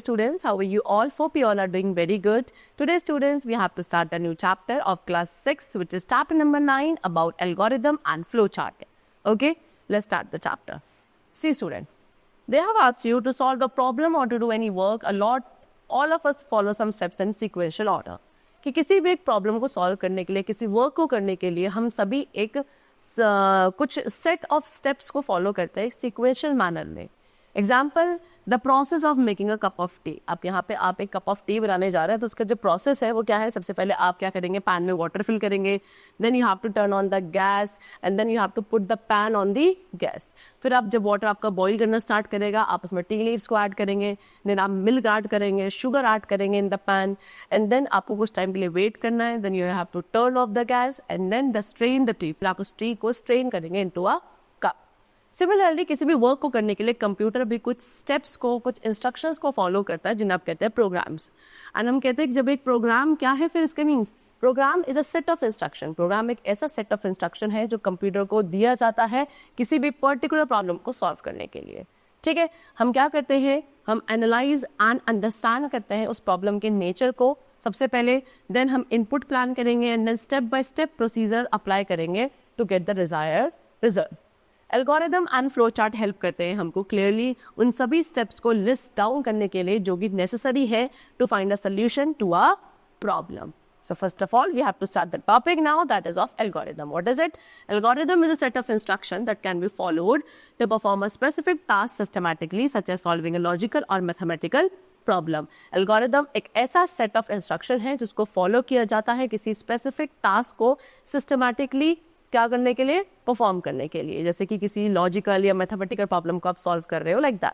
students, how are you all? Hope you all are doing very good. Today students, we have to start a new chapter of class 6, which is chapter number 9 about algorithm and flowchart. Okay, let's start the chapter. See student, they have asked you to solve a problem or to do any work. All of us follow some steps in sequential order. कि किसी भी एक problem को solve करने के लिए, किसी work को करने के लिए हम सभी एक कुछ सेट ऑफ स्टेप्स को फॉलो करते हैं सीक्वेंशियल मैनर में. Example, the process of making a cup of T. आप यहाँ पे आप एक कप ऑफ टी बनाने जा रहे हैं, तो उसका जो प्रोसेस है वो क्या है? सबसे पहले आप क्या करेंगे? पैन में वाटर फिल करेंगे, then you have to turn on the gas and then you have to put the pan on the gas. फिर आप जब वाटर आपका बॉईल करना स्टार्ट करेगा, आप उसमें टी लीव्स को ऐड करेंगे, देन आप मिल्क ऐड करेंगे, शुगर ऐड करेंगे in the pan, and then आपको कुछ टाइम के लिए वेट करना है. Then you have to turn off the gas and then the strain the tea. फिर आप उस टी को स्ट्रेन करेंगे इनटू अ कप. सिमिलरली किसी भी वर्क को करने के लिए कंप्यूटर भी कुछ स्टेप्स को, कुछ इंस्ट्रक्शंस को फॉलो करता है, जिन्हें आप कहते हैं प्रोग्राम्स. एंड हम कहते हैं कि जब एक प्रोग्राम क्या है, फिर इसके means program is a set of instruction. Program एक ऐसा सेट ऑफ इंस्ट्रक्शन है जो कंप्यूटर को दिया जाता है किसी भी पर्टिकुलर प्रॉब्लम को सॉल्व करने के लिए. ठीक है, हम क्या करते हैं? हम एनालाइज एंड अंडरस्टैंड करते हैं उस प्रॉब्लम के नेचर को सबसे पहले, देन हम इनपुट प्लान करेंगे and then step by step procedure apply करेंगे to get the desired result. Algorithm and flow chart help करते हैं हमको क्लियरली उन सभी स्टेप्स को लिस्ट डाउन करने के लिए जो कि नेसेसरी है to find a solution to a problem. So first of all, we have to start the topic now, that is of algorithm. What is it? Algorithm is a set of instruction that can be followed to perform a specific task systematically, such as solving a logical or mathematical problem. Algorithm एक ऐसा set of instruction है जिसको follow किया जाता है किसी specific task को systematically क्या करने के लिए? परफॉर्म करने के लिए. जैसे कि किसी लॉजिकल या मैथमेटिकल प्रॉब्लम को आप सॉल्व कर रहे हो, लाइक दैट.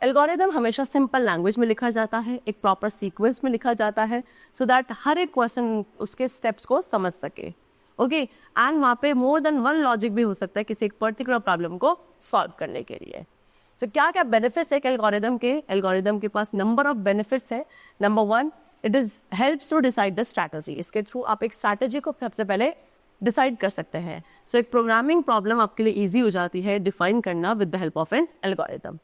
एल्गोरिदम हमेशा सिंपल लैंग्वेज में लिखा जाता है, एक प्रॉपर सीक्वेंस में लिखा जाता है, सो दैट हर एक पर्सन उसके स्टेप्स को समझ सके. ओके, एंड वहाँ पे मोर देन वन लॉजिक भी हो सकता है किसी एक पर्टिकुलर प्रॉब्लम को सॉल्व करने के लिए. सो क्या क्या बेनिफिट्स है एल्गोरिदम के? एल्गोरिदम के पास नंबर ऑफ बेनिफिट्स है. Number 1, it is helps to decide the strategy. इसके थ्रू आप एक स्ट्रैटेजी को सबसे पहले डिसाइड कर सकते हैं. सो एक प्रोग्रामिंग प्रॉब्लम आपके लिए ईजी हो जाती है डिफाइन करना with the help of an algorithm.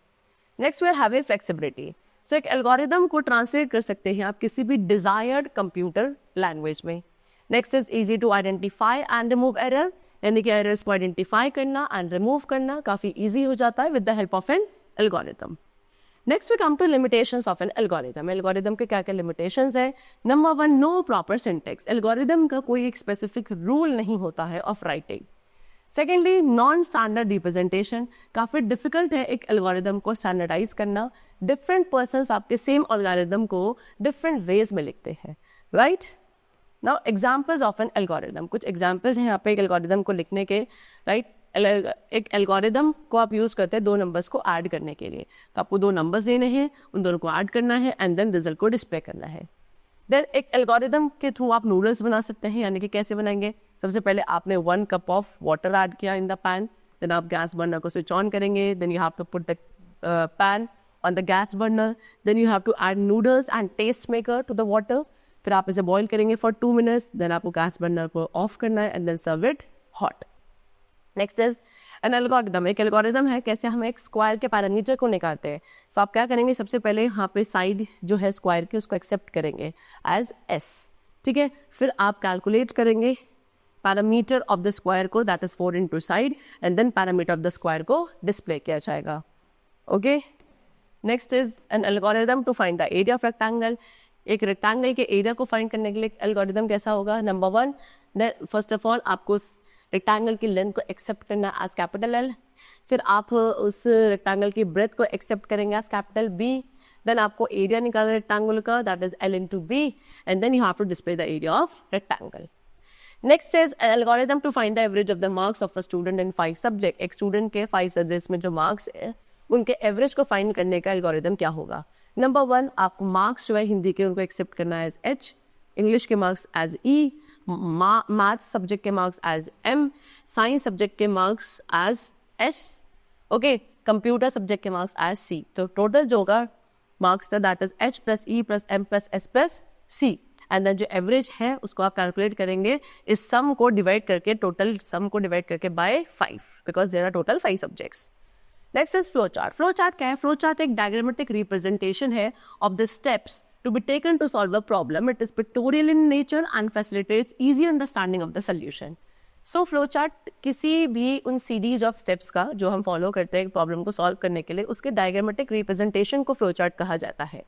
Next we are having flexibility. So एक एल्गोरिदम को ट्रांसलेट कर सकते हैं आप किसी भी डिजायर्ड कंप्यूटर लैंग्वेज में. Next is easy to identify and remove error. यानी कि एरर्स को आइडेंटिफाई करना एंड रिमूव करना काफ़ी ईजी हो जाता है with the help of an algorithm. Next we come to limitations of an algorithm. Algorithm के क्या क्या लिमिटेशंस है? Number 1, no proper syntax. Algorithm का कोई एक स्पेसिफिक रूल नहीं होता है of writing. Secondly, non standard representation. काफ़ी डिफिकल्ट है एक एल्गोरिदम को स्टैंडर्डाइज करना. डिफरेंट पर्सन्स आपके सेम एल्गोरिदम को डिफरेंट वेज में लिखते हैं, right. Now examples of an algorithm. कुछ एग्जाम्पल्स हैं यहाँ पे एक एल्गोरिदम को लिखने के, राइट. एक एल्गोरिदम को आप यूज़ करते हैं 2 नंबर्स को ऐड करने के लिए. तो आपको 2 नंबर्स देने हैं, उन दोनों को ऐड करना है एंड देन रिजल्ट को डिस्प्ले करना है. देन एक एल्गोरिदम के थ्रू आप नूडल्स बना सकते हैं. यानी कि कैसे बनाएंगे? सबसे पहले आपने 1 कप ऑफ वाटर ऐड किया इन द पैन, देन आप गैस बर्नर को स्विच ऑन करेंगे, then you have to put the pan on the gas burner, then you have to add noodles and taste maker to the water. फिर आप इसे boil करेंगे for 2 minutes, then आपको gas burner को off करना है and then serve it hot. Next is an algorithm. एक algorithm है कैसे हम एक स्क्वायर के पैरामीटर को निकालते हैं. सो आप क्या करेंगे? सबसे पहले यहाँ पे साइड जो है स्क्वायर की उसको एक्सेप्ट करेंगे एज एस. ठीक है, फिर आप कैलकुलेट करेंगे पैरामीटर ऑफ द स्क्वायर को, that is 4 into side, and then parameter of the square को डिस्प्ले किया जाएगा. Okay, next is an algorithm to find the area of rectangle. एक रेक्टेंगल के एरिया को फाइंड करने के लिए एल्गोरिदम कैसा होगा? नंबर 1, फर्स्ट ऑफ ऑल आपको रेक्टेंगल की लेंथ को एक्सेप्ट करना एज कैपिटल L. फिर आप उस रेक्टेंगल की ब्रेथ को एक्सेप्ट करेंगे एज कैपिटल B. देन आपको एरिया निकालना रेक्टेंगल का, that is L into B, and then you have to display the area of rectangle. Next is algorithm to find the average of the marks of a student in 5 subject. एक student के 5 subjects में जो marks है उनके average को find करने का algorithm क्या होगा? नंबर 1, आपको मार्क्स जो है हिंदी के उनको एक्सेप्ट करना है एज H, इंग्लिश के marks as E, maths subject के marks as M, science subject के marks as S, okay, computer subject के मार्क्स एज C. तो टोटल जो होगा मार्क्स था that is H plus E plus M plus S plus C, and then जो average है उसको आप कैलकुलेट करेंगे इस सम को डिवाइड करके, टोटल सम को डिवाइड करके by 5, because there are total 5 subjects. Next is flow chart. Flow chart क्या है? फ्लो चार्ट एक डायग्रामेटिक रिप्रेजेंटेशन है of the steps to be taken to solve a problem. It is pictorial in nature and facilitates easy understanding of the solution. So flowchart किसी भी उन series of steps का जो हम follow करते हैं प्रॉब्लम को solve करने के लिए, उसके diagrammatic representation को flowchart कहा जाता है.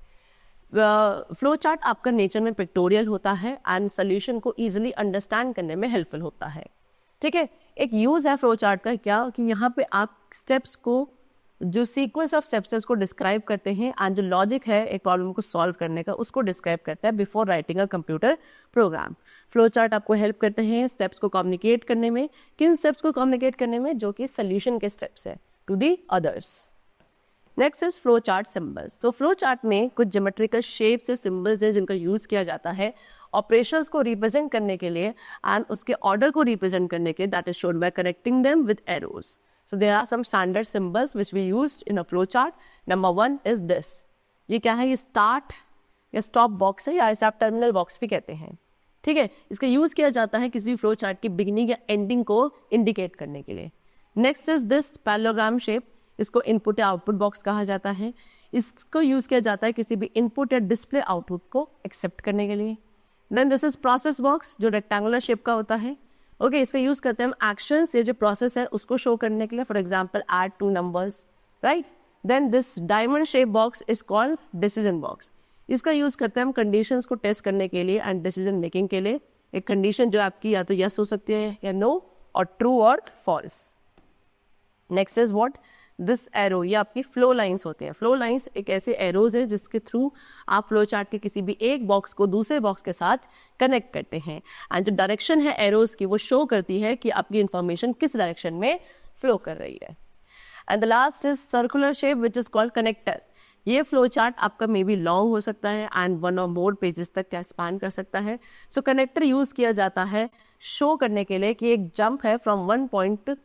flowchart आपका nature में pictorial होता है and solution को easily understand करने में helpful होता है. ठीक है, एक use है flowchart का क्या कि यहाँ पे आप steps को जो सीक्वेंस ऑफ स्टेप्स है उसको डिस्क्राइब करते हैं एंड जो लॉजिक है एक प्रॉब्लम को सॉल्व करने का उसको डिस्क्राइब करता है before writing a computer program. Flow chart आपको हेल्प करते हैं स्टेप्स को कम्युनिकेट करने में. किन स्टेप्स को कम्युनिकेट करने में? जो कि सोल्यूशन के स्टेप्स है to the others. Next is flow chart symbols. So flow chart में कुछ ज्योमेट्रिकल शेप्स या सिम्बल्स है जिनका यूज़ किया जाता है ऑपरेशंस को रिप्रेजेंट करने के लिए एंड उसके ऑर्डर को रिप्रेजेंट करने के. That is shown by connecting them with arrows. So there are some standard symbols which we used in a flow chart. Number 1 is this. ये क्या है? ये start या stop box है या इसे आप terminal box भी कहते हैं. ठीक है, इसका यूज़ किया जाता है किसी फ्लो चार्ट की बिगिनिंग या एंडिंग को इंडिकेट करने के लिए. Next is this parallelogram shape. इसको इनपुट या आउटपुट बॉक्स कहा जाता है. इसको यूज़ किया जाता है किसी भी इनपुट या डिस्प्ले आउटपुट को एक्सेप्ट करने के लिए. Then this is process box जो रेक्टेंगुलर शेप का होता है. ओके, इसका यूज़ करते हैं हम एक्शन से जो प्रोसेस है उसको शो करने के लिए. For example add 2 numbers, right. Then this diamond shape box is called decision box. इसका यूज़ करते हैं हम कंडीशंस को टेस्ट करने के लिए एंड डिसीजन मेकिंग के लिए. एक कंडीशन जो आपकी या तो यस हो सकती है या नो और ट्रू और false. Next is what? This arrow. ये आपकी फ्लो लाइंस होते हैं. फ्लो लाइंस एक ऐसे एरोज है जिसके थ्रू आप फ्लो चार्ट के किसी भी एक बॉक्स को दूसरे बॉक्स के साथ कनेक्ट करते हैं एंड जो डायरेक्शन है एरोज की वो शो करती है कि आपकी इंफॉर्मेशन किस डायरेक्शन में फ्लो कर रही है. And the last is circular shape which is called connector. ये फ्लो चार्ट आपका मे बी लॉन्ग हो सकता है एंड 1 और मोर पेजेस तक क्या स्पैन कर सकता है. सो कनेक्टर यूज़ किया जाता है शो करने के लिए कि एक जंप है from one point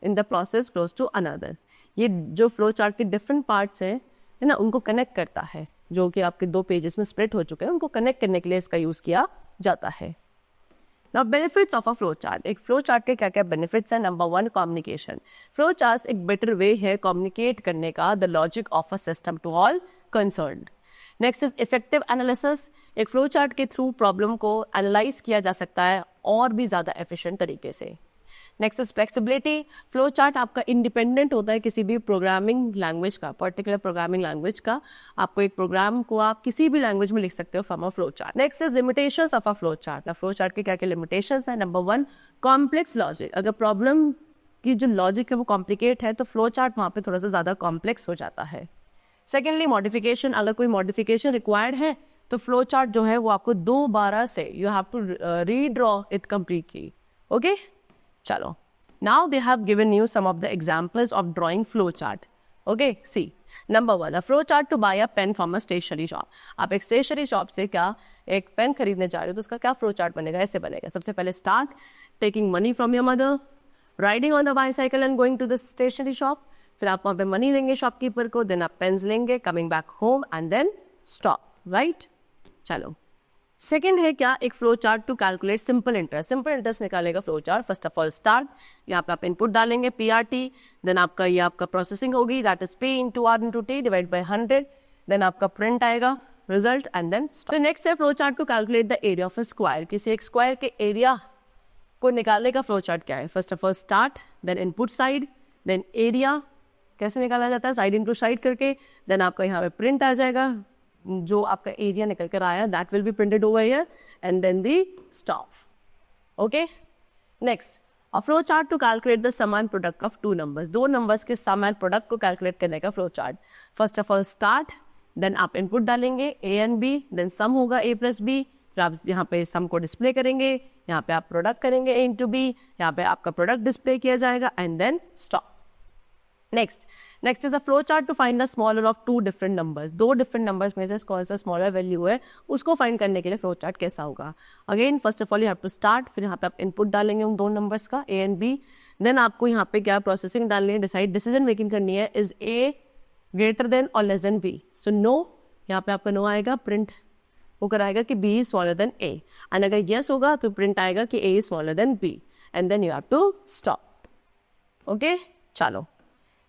in the process close to another. ये जो फ्लो चार्ट के डिफरेंट पार्ट्स हैं है ना, उनको कनेक्ट करता है जो कि आपके 2 पेजेस में स्प्लिट हो चुके हैं. उनको कनेक्ट करने के लिए इसका यूज़ किया जाता है. Now benefits of a flow chart. एक फ्लो चार्ट के क्या क्या बेनिफिट्स हैं? Number 1, communication. फ्लो चार्ट एक बेटर वे है कम्युनिकेट करने का the logic of a system to all concerned. Next is effective analysis. एक फ्लो चार्ट के थ्रू प्रॉब्लम को एनालाइज किया जा सकता है और भी ज़्यादा एफिशिएंट तरीके से. Next is flexibility. Flow chart आपका इंडिपेंडेंट होता है किसी भी प्रोग्रामिंग लैंग्वेज का, पर्टिकुलर प्रोग्रामिंग लैंग्वेज का. आपको एक प्रोग्राम को आप किसी भी लैंग्वेज में लिख सकते हो from a flow chart. Next is limitations of a flow chart. Flow chart के क्या क्या लिमिटेशंस है? Number 1, complex logic. अगर प्रॉब्लम की जो लॉजिक है वो कॉम्प्लिकेट है तो फ्लो चार्ट वहाँ पे थोड़ा सा ज़्यादा कॉम्प्लेक्स हो जाता है. Secondly modification. अगर कोई मॉडिफिकेशन रिक्वायर्ड है तो फ्लो चार्ट जो है वो आपको दोबारा से you have to redraw it completely. Okay, चलो. Now they have given you some of the examples of drawing flow chart. Okay, see. Number 1, a flow chart to buy a pen from a stationery shop. आप एक stationery shop से क्या एक pen खरीदने जा रहे हो तो उसका क्या फ्लो चार्ट बनेगा? ऐसे बनेगा. सबसे पहले start taking money from your mother, riding on the bicycle and going to the stationery shop. फिर आप वहाँ पे मनी लेंगे शॉपकीपर को, देन आप पेन्स लेंगे, coming back home and then stop. Right, चलो. सेकेंड है क्या? एक flow chart to calculate simple interest. Simple interest निकालेगा flow chart. First of all start, यहाँ पे आप इनपुट डालेंगे PRT. देन आपका ये आपका प्रोसेसिंग होगी that is P into R into T divide by 100. Then आपका प्रिंट आएगा result and then stop. Next है flow chart to calculate the area of a square. किसी एक स्क्वायर के एरिया को निकालने का फ्लो चार्ट क्या है? First of all start, then input side, then area. कैसे निकाला जाता है? साइड इंटू साइड करके. देन आपका यहाँ पे प्रिंट आ जाएगा जो आपका एरिया निकल कर आया that will be printed over here and then the stop. Okay, next a flow chart to calculate the sum and product of 2 numbers. 2 numbers के सम एंड प्रोडक्ट को कैलकुलेट करने का flow chart. First of all start, then आप input डालेंगे A and B, then sum होगा A plus B. फिर आप यहाँ पे सम को डिस्प्ले करेंगे, यहाँ पे आप प्रोडक्ट करेंगे A इंटू B, यहाँ पे आपका प्रोडक्ट डिस्प्ले किया जाएगा and then stop. Next is a flow chart to find the smaller of 2 different numbers. 2 different numbers में से कौन सा स्मॉलर वैल्यू है उसको फाइंड करने के लिए फ्लो चार्ट कैसा होगा? Again first of all you have to start. फिर यहाँ पे आप इनपुट डालेंगे उन 2 नंबर्स का A एंड B. देन आपको यहाँ पे क्या प्रोसेसिंग डालनी है, डिसीजन मेकिंग करनी है. इज A ग्रेटर देन और less than B? So no, यहाँ पे आपका नो आएगा. प्रिंट वो कराएगा कि B is smaller than A and अगर येस होगा तो प्रिंट आएगा कि A is smaller than B and then you have to stop. Okay, चलो.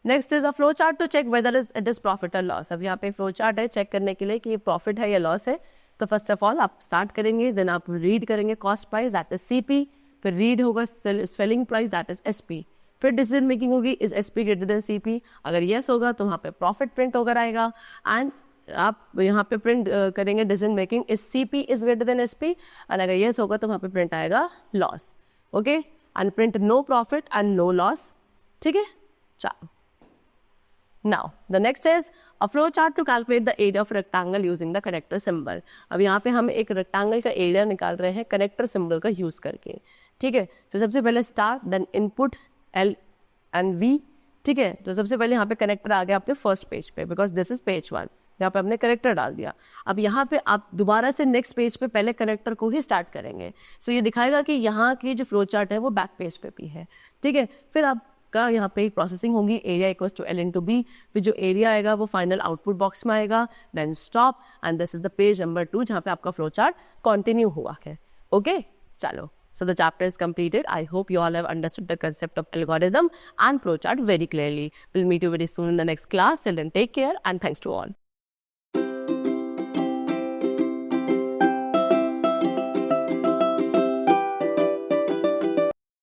Next is a flow chart to check whether it is profit और loss. अब यहाँ पे फ्लो चार्ट है चेक करने के लिए कि ये प्रॉफिट है या लॉस है. तो फर्स्ट ऑफ ऑल आप स्टार्ट करेंगे, देन आप रीड करेंगे cost price that is CP, फिर रीड होगा selling price that is SP, फिर डिसीजन मेकिंग होगी is SP greater than CP. अगर येस होगा तो वहाँ पे प्रॉफिट प्रिंट होकर आएगा. एंड आप यहाँ पे प्रिंट करेंगे decision making is CP is greater than SP, and अगर येस होगा तो वहाँ पे प्रिंट आएगा loss. Okay, and print no profit and no loss. ठीक है, चलो. Now, the next is a flow chart to calculate the area of rectangle using the connector symbol. अब यहाँ पे हम एक rectangle का area निकाल रहे हैं connector symbol का use करके. ठीक है, तो सबसे पहले start, then input L and V. ठीक है, तो सबसे पहले यहाँ पे connector आ गया आपके first page पे, because this is page 1. यहाँ पे आपने कनेक्टर डाल दिया. अब यहाँ पे आप दोबारा से नेक्स्ट पेज पे पहले कनेक्टर को ही स्टार्ट करेंगे. सो ये दिखाएगा कि यहाँ की जो फ्लो चार्ट है वो बैक पेज पे भी है. ठीक है, फिर आपका यहाँ पे प्रोसेसिंग होगी एरिया इक्वल्स टू L/B. फिर जो एरिया आएगा वो फाइनल आउटपुट बॉक्स में आएगा. Then stop, and this is the page number 2 जहाँ पे आपका फ्लो चार्ट कंटिन्यू हुआ है. ओके, चलो. So the chapter is completed. I hope you all have understood the concept of algorithm and flowchart very clearly. We'll meet you very soon in the next class. Till then, take care and thanks to all.